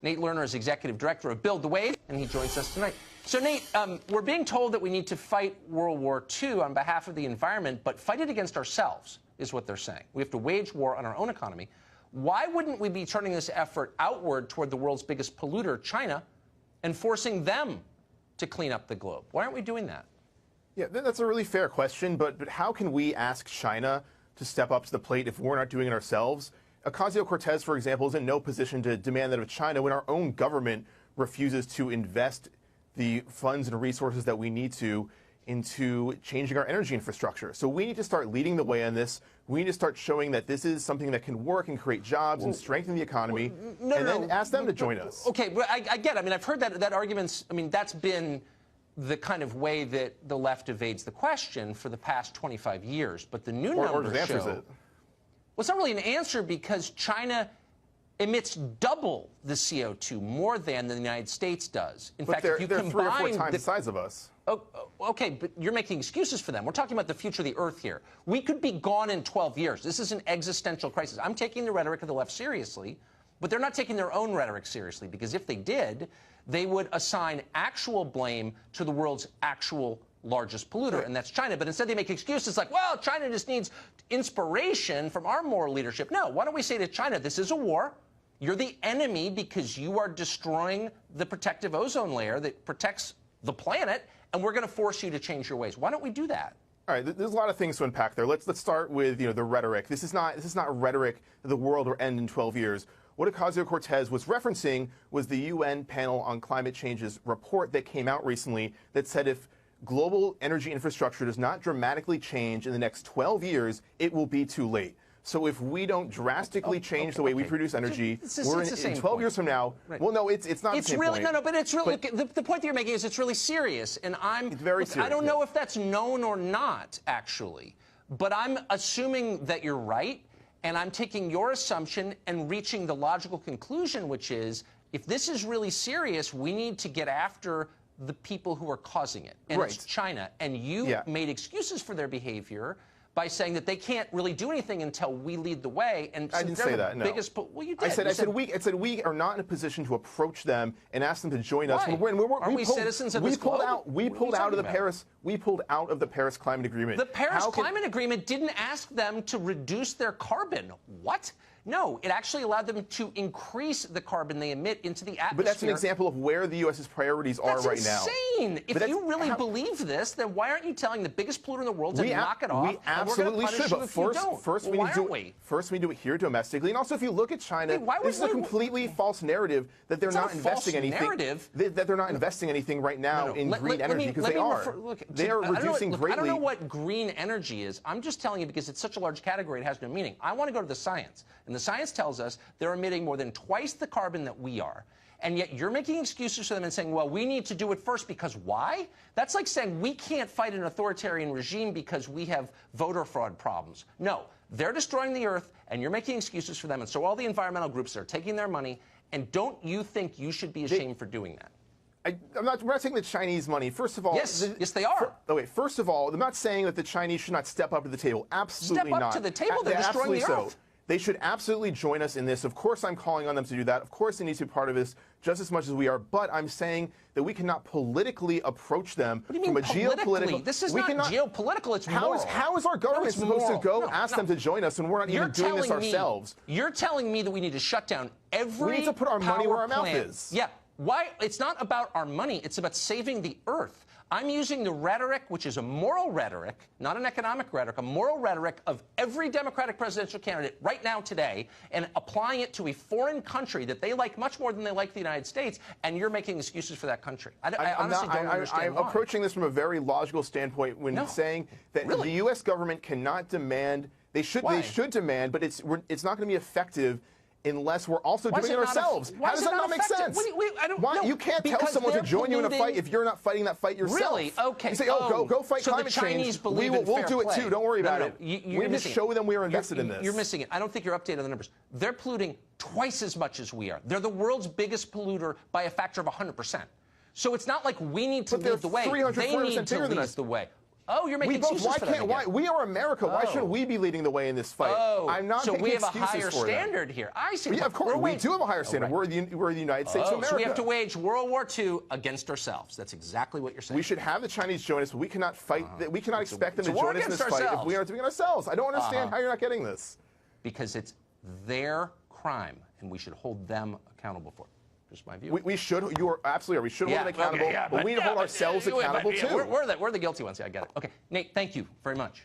Nate Lerner is executive director of Build the Wave, and he joins us tonight. So, Nate, we're being told that we need to fight World War II on behalf of the environment, but fight it against ourselves, is what they're saying. We have to wage war on our own economy. Why wouldn't we be turning this effort outward toward the world's biggest polluter, China, and forcing them to clean up the globe? Why aren't we doing that? Yeah, that's a really fair question, but how can we ask China to step up to the plate if we're not doing it ourselves? Ocasio-Cortez, for example, is in no position to demand that of China when our own government refuses to invest the funds and resources that we need to into changing our energy infrastructure. So we need to start leading the way on this. We need to start showing that this is something that can work and create jobs and strengthen the economy, then ask them to join us. Okay, well, I get it. I mean, I've heard that argument's, I mean, that's been the kind of way that the left evades the question for the past 25 years. But the new numbers show... Well, it's not really an answer because China emits double the CO2 more than the United States does. In fact, if you combine 3 or 4 times the size of us. Oh, okay, but you're making excuses for them. We're talking about the future of the Earth here. We could be gone in 12 years. This is an existential crisis. I'm taking the rhetoric of the left seriously, but they're not taking their own rhetoric seriously, because if they did, they would assign actual blame to the world's actual largest polluter, and that's China. But instead they make excuses like, well, China just needs inspiration from our moral leadership. No, why don't we say to China, this is a war. You're the enemy because you are destroying the protective ozone layer that protects the planet, and we're going to force you to change your ways. Why don't we do that? All right, there's a lot of things to unpack there. Let's start with the rhetoric. This is not rhetoric that the world will end in 12 years. What Ocasio-Cortez was referencing was the UN Panel on Climate Change's report that came out recently that said if global energy infrastructure does not dramatically change in the next 12 years, it will be too late. So if we don't drastically change the way we produce energy, we're in 12 years from now. Right. Well, no, it's not the same really, point. No, but it's really, the point that you're making is it's really serious. And it's very serious. I don't know if that's known or not, actually. But I'm assuming that you're right. And I'm taking your assumption and reaching the logical conclusion, which is, if this is really serious, we need to get after the people who are causing it. And it's China. And you made excuses for their behavior by saying that they can't really do anything until we lead the way. And I didn't say that, no. Well, you did. I said we are not in a position to approach them and ask them to join us. Aren't we citizens of this globe? We pulled out of the Paris Climate Agreement. The Paris Climate Agreement didn't ask them to reduce their carbon. What? No, it actually allowed them to increase the carbon they emit into the atmosphere. But that's an example of where the U.S.'s priorities are right now. That's insane. If you really believe this, then why aren't you telling the biggest polluter in the world to knock it off? We absolutely should, but first we need to do it here domestically. And also, if you look at China, this is a completely false narrative that they're not investing anything. That they're not investing anything right now in green energy, because they are. They are reducing greatly. I don't know what green energy is. I'm just telling you because it's such a large category, it has no meaning. I want to go to the science. And the science tells us they're emitting more than twice the carbon that we are. And yet you're making excuses for them and saying, well, we need to do it first because why? That's like saying we can't fight an authoritarian regime because we have voter fraud problems. No, they're destroying the earth and you're making excuses for them. And so all the environmental groups are taking their money. And don't you think you should be ashamed for doing that? we're not taking the Chinese money. First of all, yes, they are. First of all, I'm not saying that the Chinese should not step up to the table. Absolutely not. Step up to the table. They're destroying the earth. They should absolutely join us in this. Of course, I'm calling on them to do that. Of course, they need to be part of this just as much as we are. But I'm saying that we cannot politically approach them from a geopolitical. This is not geopolitical. It's moral. How is our government supposed to go ask them to join us when we're not even doing this ourselves? You're telling me that we need to shut down every. We need to put our money where our mouth is. Yeah. Why? It's not about our money. It's about saving the earth. I'm using the rhetoric, which is a moral rhetoric, not an economic rhetoric, a moral rhetoric of every Democratic presidential candidate right now today, and applying it to a foreign country that they like much more than they like the United States, and you're making excuses for that country. I honestly don't understand why. I'm approaching this from a very logical standpoint when saying that the U.S. government cannot demand. They should demand, but it's not going to be effective unless we're also doing it ourselves. How does that not make sense? You can't tell someone to join you in a fight if you're not fighting that fight yourself. Really? Okay. You say, go fight climate change. We'll do it too. Don't worry about it. We need to show them we are invested in this. You're missing it. I don't think you're updated on the numbers. They're polluting twice as much as we are. They're the world's biggest polluter by a factor of 100%. So it's not like we need to lead the way. They need to lead the way. Oh, you're making we both, excuses why for them can't, why, again. we are America. Why Oh. shouldn't we be leading the way in this fight? Oh, I'm not so making we have a excuses higher for them. standard here. I see. Yeah, of course, we do have a higher standard. right. We're the United States of America. So we have to wage World War II against ourselves. That's exactly what you're saying. We should have the Chinese join us, but we cannot fight. We cannot expect them to war join us in this against fight if ourselves. we are doing it ourselves. I don't understand how you're not getting this. Because it's their crime, and we should hold them accountable for it. Just my view. We should. You are absolutely right. We should hold them accountable, but we need to hold ourselves accountable too. We're the guilty ones. Yeah, I get it. Okay, Nate, thank you very much.